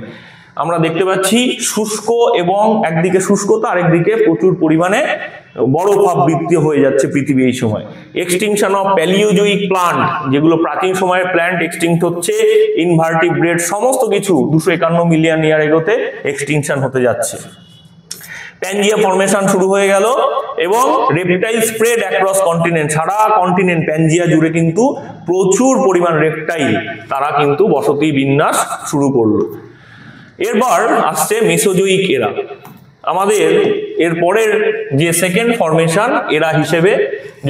আমরা দেখতে পাচ্ছি শুষ্ক এবং একদিকে শুষ্কতা আরেকদিকে প্রচুর পরিমাণে বরফাবৃত্তি হয়ে যাচ্ছে পৃথিবী এই সময়। এক্সটিংশন অফ প্যালিওজোইক প্লান্ট, যেগুলো প্রাচীন সময়ের প্ল্যান্ট এক্সটিংক্ট হচ্ছে, ইনভার্টিব্রেট সমস্ত কিছু 251 মিলিয়ন ইয়ার এগোতে এক্সটিংশন হতে যাচ্ছে। প্যানজিয়া ফরমেশন শুরু হয়ে গেল এবং রেপটাইল স্প্রেড অ্যাক্রস কন্টিনেন্ট, সারা কন্টিনেন্ট প্যানজিয়া জুড়ে কিন্তু প্রচুর পরিমাণ রেপটাইল তারা কিন্তু বসতি বিন্যাস শুরু করলো। এরপর আসছে মেসোজোইক এরা, আমাদের এর পরের যে সেকেন্ড ফরমেশন এরা হিসেবে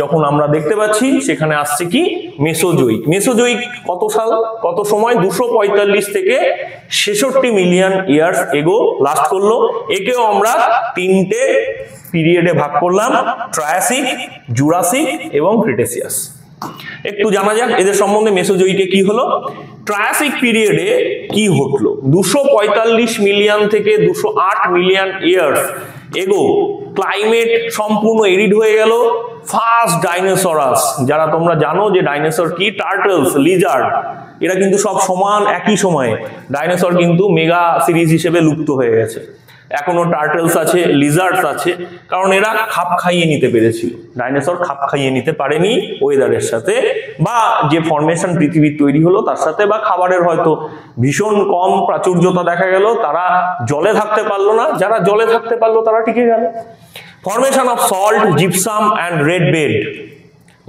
যখন আমরা দেখতে পাচ্ছি সেখানে আসছে কি মেসোজোইক। মেসোজোইক কত সময় 245 থেকে 66 মিলিয়ন ইয়ার্স এগো লাস্ট করলো। একেও আমরা তিনটে পিরিয়ডে ভাগ করলাম, ট্রায়াসিক, জুরাসিক এবং ক্রিটেসিয়াস। একটু জানা যাক এদের সম্বন্ধে, মেসোজোইকে কি হলো। ট্রায়াসিক পিরিয়ডে কি ঘটলো, 245 মিলিয়ন থেকে 208 মিলিয়ন ইয়ার্স এগো ক্লাইমেট সম্পূর্ণ এরিড হয়ে গেল। ফার্স্ট ডাইনোসরাস, যারা তোমরা জানো যে ডাইনোসর কি, টার্টলস, লিজার্ড, এরা কিন্তু সব সমান একই সময়ে। ডাইনোসর কিন্তু মেগা সিরিজ হিসেবে লুপ্ত হয়ে গেছে, এখনো টার্টলস আছে, লিজার্ডস আছে, কারণ এরা খাপ খাইয়ে নিতে পেরেছিল। ডাইনোসর খাপ খাইয়ে নিতে পারেনি ওয়েদারের সাথে, বা যে ফরমেশন পৃথিবীর তৈরি হলো তার সাথে, বা খাবারের হয়তো ভীষণ কম প্রাচুর্যতা দেখা গেল, তারা জলে থাকতে পারলো না, যারা জলে থাকতে পারলো তারা টিকে গেল। Formation of salt, gypsum and red bed,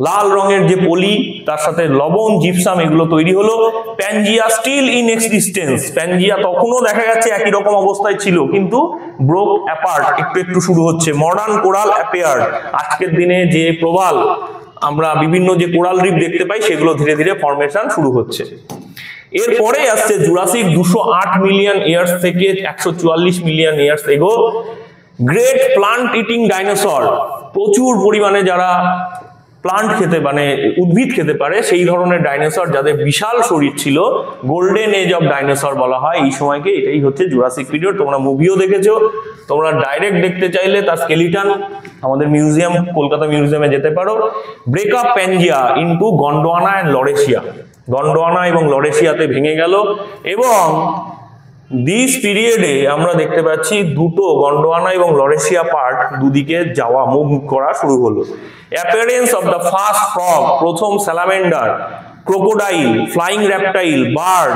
লাল রঙের যে পলি তার সাথে লবণ, জিপসাম, এগুলো তৈরি হলো। Pangaea still in existence, Pangaea তখনও দেখা যাচ্ছে একই রকম অবস্থায় ছিল, কিন্তু ব্রোক অ্যাপার্ট, একটু শুরু হচ্ছে। মডার্ন কোরাল অ্যাপিয়ার্ড, আজকের দিনে যে প্রবাল আমরা বিভিন্ন যে কোরাল রিফ দেখতে পাই সেগুলো ধীরে ধীরে ফরমেশন শুরু হচ্ছে। এরপরে আসছে জুরাসিক, 208 মিলিয়ন ইয়ার্স থেকে 144 মিলিয়ন ইয়ার্স এগো। গ্রেট প্লান্ট ইটিং ডাইনোসর, প্রচুর পরিমাণে যারা প্লান্ট খেতে মানে উদ্ভিদ খেতে পারে সেই ধরনের ডাইনোসর যাদের বিশাল শরীর ছিল, গোল্ডেন এজ অফ ডাইনোসর বলা হয় এই সময়কে। এটাই হচ্ছে জুরাসিক পিরিয়ড। তোমরা মুভিও দেখেছো, তোমরা ডাইরেক্ট দেখতে চাইলে তার স্কেলিটন আমাদের মিউজিয়াম, কলকাতা মিউজিয়ামে যেতে পারো। Breakup Pangaea into Gondwana and Laurasia, Gondwana এবং লরেশিয়াতে ভেঙে গেল, এবং দিস পিরিয়ডে আমরা দেখতে পাচ্ছি দুটো গন্ডোয়ানা এবং লরেশিয়া পার্ট দুদিকে যাওয়া, মুভ করা শুরু হলো। Appearance of the first frog, প্রথম স্যালামেন্ডার, ক্রোকোডাইল, ফ্লাইং র্যাপটাইল, বার্ড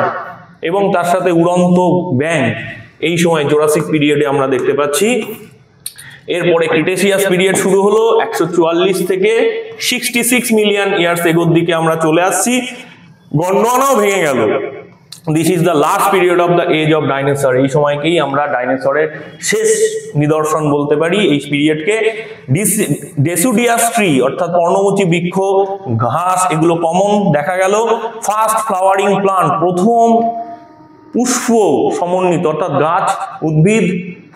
এবং তার সাথে উড়ন্ত ব্যাঙ এই সময় জুরাসিক পিরিয়ডে আমরা দেখতে পাচ্ছি। এরপরে ক্রিটেসিয়াস পিরিয়ড শুরু হলো, 144 থেকে 66 মিলিয়ন ইয়ার্স এগোর দিকে আমরা চলে আসছি। গন্ডোয়ানাও ভেঙে গেল। This is the last period of the age of dinosaur, এই সময়কেই আমরা ডাইনোসরের শেষ নিদর্শন বলতে পারি এই পিরিয়ডকে। ডেসুডিয়াস ট্রি অর্থাৎ পর্ণমোচী বৃক্ষ, ঘাস, এগুলো কমন দেখা গেল। ফার্স্ট ফ্লাওয়ারিং প্লান্ট, প্রথম পুষ্প সমন্বিত অর্থাৎ গাছ উদ্ভিদ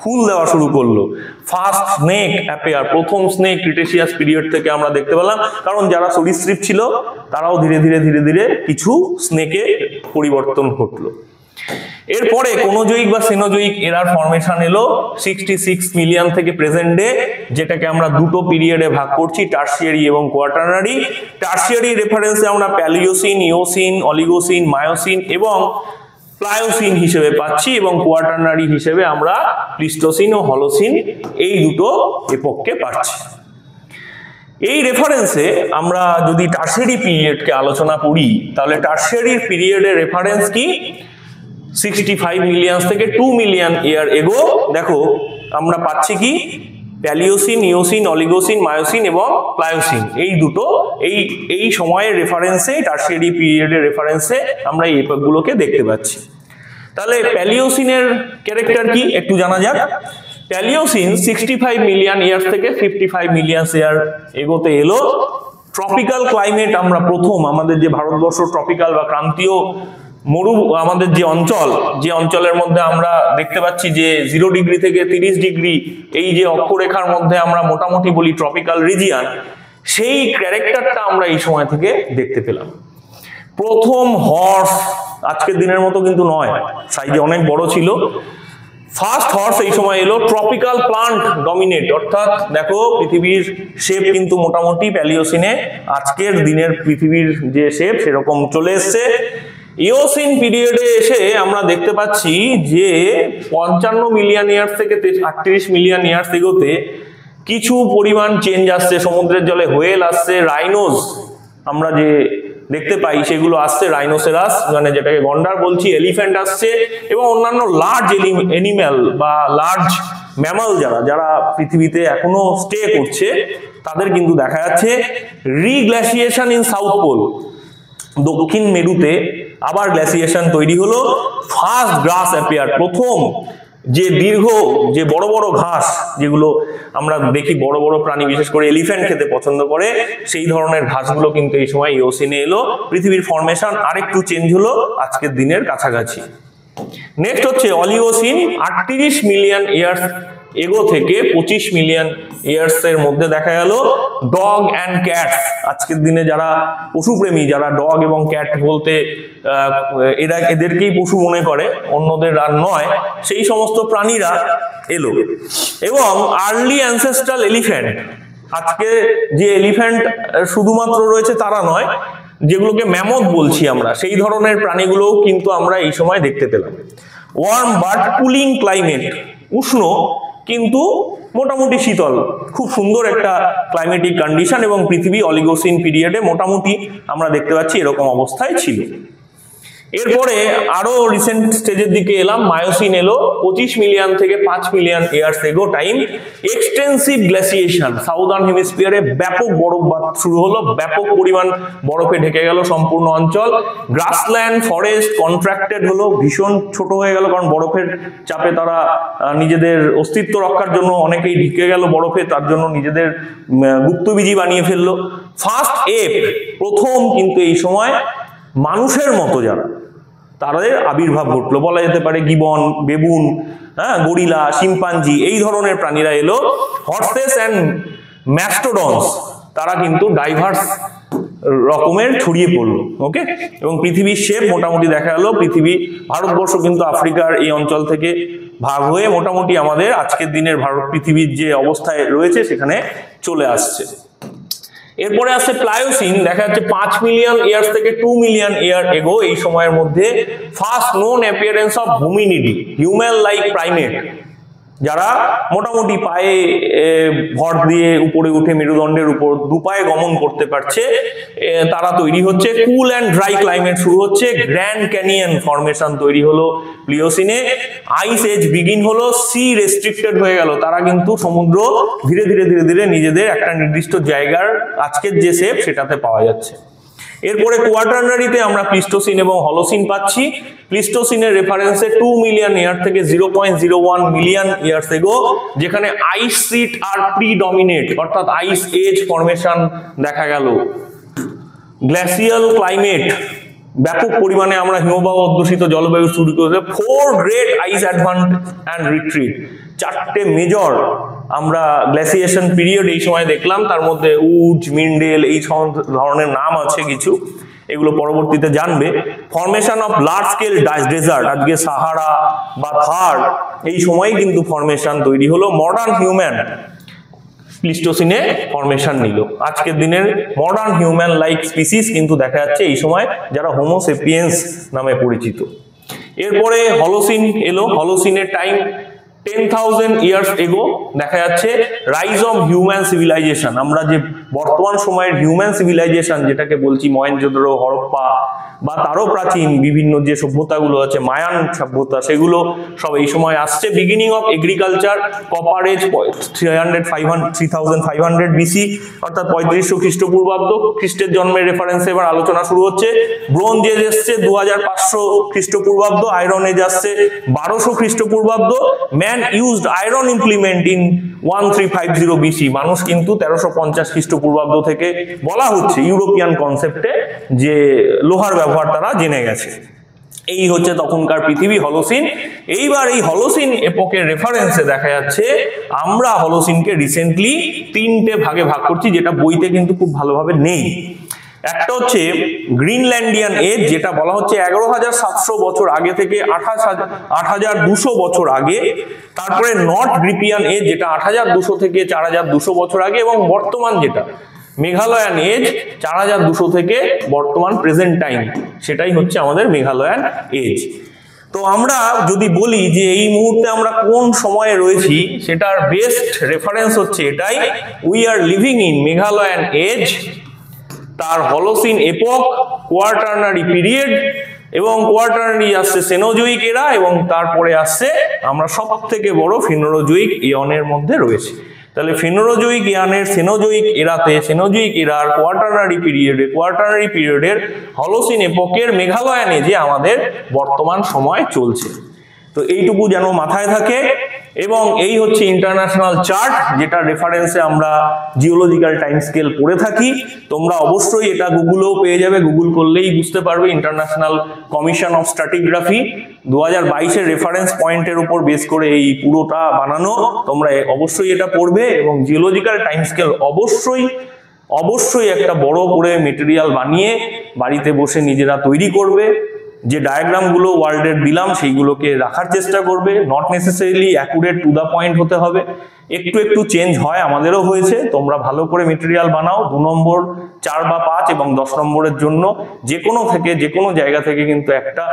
ফুল দেওয়া শুরু করলো। ফার্স্ট স্নেক অ্যাপিয়ার, প্রথম স্নেক ক্রিটেসিয়াস পিরিয়ড থেকে আমরা দেখতে পেলাম, কারণ যারা সরীসৃপ ছিল তারাও ধীরে ধীরে কিছু স্নেকে পরিবর্তন ঘটলো। এরপরে কোনোজয়িক বা সেনোজয়িক এরার ফরমেশন এলো 66 মিলিয়ন থেকে প্রেজেন্ট ডে, যেটাকে আমরা দুটো পিরিয়ডে ভাগ করছি, টার্সিয়ারি এবং কোয়াটারনারি। টার্সিয়ারি রেফারেন্সে আমরা প্যালিওসিন, ইওসিন, অলিগোসিন, মায়োসিন এবং প্লায়োসিন হিসেবে পাচ্ছি, এবং কোয়াটারনারি হিসেবে আমরা প্লিস্টোসিন ও হলোসিন এই দুটো এপককে পাচ্ছি। এই রেফারেন্সে আমরা যদি টার্সিয়ারি পিরিয়ডকে আলোচনা করি তাহলে টার্সিয়ারি পিরিয়ডের রেফারেন্স কি, 65 মিলিয়ন থেকে 2 মিলিয়ন ইয়ার এগো। দেখো আমরা পাচ্ছি কি, প্যালিওসিন, ইওসিন, অলিগোসিন, মায়োসিন এবং প্লায়োসিন, এই দুটো এই সময়ের রেফারেন্সে, টার্সিয়ারি পিরিয়ডের রেফারেন্সে আমরা এই এপকগুলোকে দেখতে পাচ্ছি। তাহলে প্যালিওসিনের ক্যারেক্টার কি একটু জানা যাক। প্যালিওসিন 65 মিলিয়ন ইয়ার্স থেকে 55 মিলিয়ন ইয়ার এগোতে এলো। ট্রপিক্যাল ক্লাইমেট আমরা প্রথম আমাদের যে ভারতবর্ষ ট্রপিক্যাল বা ক্রান্তীয় আমাদের যে অঞ্চলের মধ্যে আমরা দেখতে পাচ্ছি যে 0 ডিগ্রি থেকে 30 ডিগ্রি এই যে অক্ষরেখার মধ্যে আমরা মোটামুটি বলি ট্রপিক্যাল রিজিয়ন, সেই ক্যারেক্টারটা আমরা এই সময় থেকে দেখতে পেলাম। প্রথম হর্স আজকের দিনের মতো কিন্তু নয়, সাইজে অনেক বড় ছিল। ফার্স্ট হর্স এই সময় এলো। ট্রপিক্যাল প্লান্ট ডমিনেট, অর্থাৎ দেখো পৃথিবীর শেপ কিন্তু মোটামুটি প্যালিওসিনে আজকের দিনের পৃথিবীর যে শেপ সেরকম চলে এসছে। ইওসিন পিরিয়ডে এসে আমরা দেখতে পাচ্ছি যে 55 মিলিয়ন ইয়ার্স থেকে 38 মিলিয়ন ইয়ার্স এগোতে কিছু পরিমাণ চেঞ্জ আসছে। সমুদ্রের জলে হোয়েল আসছে, রাইনোস আমরা যে দেখতে পাই সেগুলো আসছে, রাইনোসেরাস মানে যেটাকে গন্ডার বলছি, এলিফ্যান্ট আসছে এবং অন্যান্য লার্জ এনিম্যাল বা লার্জ ম্যামাল যারা পৃথিবীতে এখনো স্টে করছে তাদের কিন্তু দেখা যাচ্ছে। রিগ্লাসিয়েশন ইন সাউথ পোল, দক্ষিণ মেরুতে আবার গ্লাসিয়েশন তৈরি হলো। ফার্স্ট গ্রাস অ্যাপিয়ার, প্রথম যে দীর্ঘ যে বড় বড় ঘাস যেগুলো আমরা দেখি বড় বড় প্রাণী বিশেষ করে এলিফ্যান্ট খেতে পছন্দ করে, সেই ধরনের ঘাসগুলো কিন্তু এই সময় ইওসিনে এলো। পৃথিবীর ফরমেশন আরেকটু চেঞ্জ হলো আজকের দিনের কাছাকাছি। নেক্সট হচ্ছে অলিগোসিন, 38 মিলিয়ন ইয়ার্স এগো থেকে 25 মিলিয়ন ইয়ার্স এর মধ্যে দেখা গেল ডগ অ্যান্ড ক্যাট। আজকের দিনে যারা পশুপ্রেমী, যারা ডগ এবং ক্যাট বলতে এদেরকেই পশু মনে করে, অন্যদের আর নয়, সেই সমস্ত প্রাণীরা এলো। এবং আর্লি অ্যানসেস্ট্রাল এলিফ্যান্ট, আজকে যে এলিফ্যান্ট শুধুমাত্র রয়েছে তারা নয়, যেগুলোকে ম্যামথ বলছি আমরা, সেই ধরনের প্রাণীগুলোও কিন্তু আমরা এই সময় দেখতে পেলাম। ওয়ার্ম বাট কুলিং ক্লাইমেট, উষ্ণ কিন্তু মোটামুটি শীতল, খুব সুন্দর একটা ক্লাইমেটিক কন্ডিশন এবং পৃথিবী অলিগোসিন পিরিয়ডে মোটামুটি আমরা দেখতে পাচ্ছি এরকম অবস্থায় ছিল। এরপরে আরো রিসেন্ট স্টেজের দিকে এলাম, মায়োসিন এলো। 25 মিলিয়ন থেকে 5 million years ago time. Extensive glaciation, southern হেমিস্ফিয়ারে ব্যাপক বরফপাত শুরু হলো, ব্যাপক পরিমাণ বরফে ঢেকে গেল সম্পূর্ণ অঞ্চল। গ্রাসল্যান্ড ফরেস্ট কন্ট্রাক্টেড হলো, ভীষণ ছোট হয়ে গেল, কারণ বরফের চাপে তারা নিজেদের অস্তিত্ব রক্ষার জন্য অনেকেই ঢেকে গেল বরফে, তার জন্য নিজেদের গুপ্তবীজি বানিয়ে ফেললো। ফার্স্ট এপ, প্রথম কিন্তু এই সময় মানুষের মতো যারা, তাদের আবির্ভাব ঘটলো, বলা যেতে পারে গিবন, বেবুন, গরিলা, শিম্পাঞ্জি, এই ধরনের প্রাণীরা এলো। হর্সেস অ্যান্ড ম্যাস্টোডনস, তারা কিন্তু ডাইভার্স রকমের ছড়িয়ে পড়লো। ওকে, এবং পৃথিবীর শেপ মোটামুটি দেখা গেল। ভারতবর্ষ কিন্তু আফ্রিকার এই অঞ্চল থেকে ভাগ হয়ে মোটামুটি আমাদের আজকের দিনের পৃথিবীর যে অবস্থায় রয়েছে সেখানে চলে আসছে। এরপরে আসছে প্লায়োসিন, দেখা যাচ্ছে 5 মিলিয়ন ইয়ার্স থেকে 2 মিলিয়ন ইয়ার এগো এই সময়ের মধ্যে first known appearance of hominidae, human like primate, যারা মোটামুটি পায়ে ভর দিয়ে উপরে উঠে মেরুদণ্ডের উপর দুপায়ে গমন করতে পারছে, তারা তৈরি হচ্ছে। কুল অ্যান্ড ড্রাই ক্লাইমেট শুরু হচ্ছে। গ্র্যান্ড ক্যানিয়ন ফরমেশন তৈরি হলো প্লিওসিনে। আইস এজ বিগিন হলো। সি রেস্ট্রিক্টেড হয়ে গেল, তারা কিন্তু সমুদ্র ধীরে ধীরে ধীরে ধীরে নিজেদের একটা নির্দিষ্ট জায়গার আজকের যে শেপ সেটাতে পাওয়া যাচ্ছে। এরপরে কোয়াটারনারিতে আমরা প্লিস্টোসিন এবং হলোসিন পাচ্ছি। প্লিস্টোসিনের রেফারেন্সে 2 মিলিয়ন ইয়ার থেকে 0.01 মিলিয়ন ইয়ার্স এগো, যেখানে আইস শিট আর প্রিডমিনেট, অর্থাৎ আইস এজ ফরমেশন দেখা গেল। গ্লাসিয়াল ক্লাইমেট, ব্যাপক পরিমাণে আমরা হিমবাহ অধ্যুষিত জলবায়ু শুরু করেছে। 4 great ice advance and retreat, 4টে মেজর আমরা গ্লাসিয়েশন পিরিয়ড এই সময় দেখলাম। তার মধ্যে উড, মিন্ডেল, এই ধরনের নাম আছে কিছু, এগুলো পরবর্তীতে জানবে। Formation of large scale desert, আজকে সাহারা বা থার, এই সময় কিন্তু ফরমেশন তৈরি হলো। মডার্ন হিউম্যান প্লিস্টোসিনে ফরমেশন নিল। আজকের দিনের মডার্ন হিউম্যান লাইক স্পিসিস কিন্তু দেখা যাচ্ছে এই সময়, যারা হোমো সেপিয়েন্স নামে পরিচিত। এরপরে হলোসিন এলো। হলোসিনের টাইম 10,000 ইয়ার্স এগো দেখা যাচ্ছে। রাইজ অফ হিউম্যান সিভিলাইজেশন, আমরা যে বর্তমান সময়ের হিউম্যান সিভিলাইজেশন যেটাকে বলছি মহেঞ্জোদারো, হরপ্পা বা তারও প্রাচীন বিভিন্ন যে সভ্যতাগুলো আছে, মায়ান সভ্যতা, সেগুলো সব এই সময় আসছে। Beginning of agriculture, copper age 3500 BC অর্থাৎ 3500 খ্রিস্টপূর্বাব্দ, খ্রিস্টের জন্মের রেফারেন্সে এবার আলোচনা শুরু হচ্ছে। ব্রোঞ্জ এজ এসছে 2500 খ্রিস্টপূর্বাব্দ, আয়রন এজ আসছে 1200 খ্রিস্টপূর্বাব্দ। Man used iron implement in 1350 BC, মানুষ কিন্তু 1350 খ্রিস্টপূর্বাব্দ থেকে বলা হচ্ছে ইউরোপিয়ান কনসেপ্টে যে লোহার ব্যবহার তারা জেনে গেছে। এই হচ্ছে তখনকার পৃথিবী, হলোসিন। এইবার এই হলোসিন এপকের রেফারেন্সে দেখা যাচ্ছে আমরা হলোসিনকে রিসেন্টলি 3টে ভাগে ভাগ করছি, যেটা বইতে কিন্তু খুব ভালোভাবে নেই। একটা হচ্ছে গ্রিনল্যান্ডিয়ান এজ, যেটা বলা হচ্ছে 11,700 বছর আগে থেকে 8,200 বছর আগে। তারপরে নর্থ গ্রিপিয়ান এজ, যেটা 8,200 থেকে 4,200 বছর আগে। এবং বর্তমান যেটা মেঘালয়ান এজ, 4,200 থেকে বর্তমান প্রেজেন্ট টাইম, সেটাই হচ্ছে আমাদের মেঘালয়ান এজ। তো আমরা যদি বলি যে এই মুহূর্তে আমরা কোন সময়ে রয়েছি, সেটার বেস্ট রেফারেন্স হচ্ছে এটাই, we are living in Meghalayan age, তার হলোসিন এপক, কোয়াটারনারি পিরিয়ড, এবং কোয়াটারনারি আসছে সেনোজোইক এরা, এবং তারপরে আসছে আমরা সব থেকে বড় ফিনোরোজোইক ইয়নের মধ্যে রয়েছে। তাহলে ফিনোরোজোইক ইয়ানের সেনোজোইক এরাতে, সেনোজোইক এরার কোয়াটারনারি পিরিয়ডের হলোসিন এপকের মেঘালয়ান এজে আমাদের বর্তমান সময় চলছে। তো এইটুকু যেন মাথায় থাকে। এবং এই হচ্ছে ইন্টারন্যাশনাল চার্ট, যেটা রেফারেন্সে আমরা জিওলজিক্যাল টাইম স্কেল পড়ে থাকি। তোমরা অবশ্যই এটা গুগলেও পেয়ে যাবে, গুগল করলেই বুঝতে পারবে। ইন্টারন্যাশনাল কমিশন অফ স্ট্র্যাটিগ্রাফি 2022-এর রেফারেন্স পয়েন্টের উপর বেস করে এই পুরোটা বানানো। তোমরা অবশ্যই এটা পড়বে এবং জিওলজিক্যাল টাইম স্কেল অবশ্যই একটা বড় করে মেটেরিয়াল বানিয়ে বাড়িতে বসে নিজেরা তৈরি করবে। যে ডায়াগ্রামগুলো ওয়ার্ল্ডের দিলাম সেইগুলোকে রাখার চেষ্টা করবে। Not necessarily accurate to the point হতে হবে, একটু চেঞ্জ হয়, আমাদেরও হয়েছে। তোমরা ভালো করে মেটেরিয়াল বানাও। 2 নম্বর, 4 বা 5 এবং 10 নম্বরের জন্য যে কোনো জায়গা থেকে কিন্তু একটা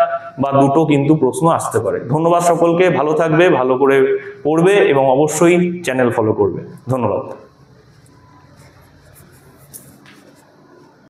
বা দুটো কিন্তু প্রশ্ন আসতে পারে। ধন্যবাদ সকলকে, ভালো থাকবে, ভালো করে পড়বে এবং অবশ্যই চ্যানেল ফলো করবে। ধন্যবাদ।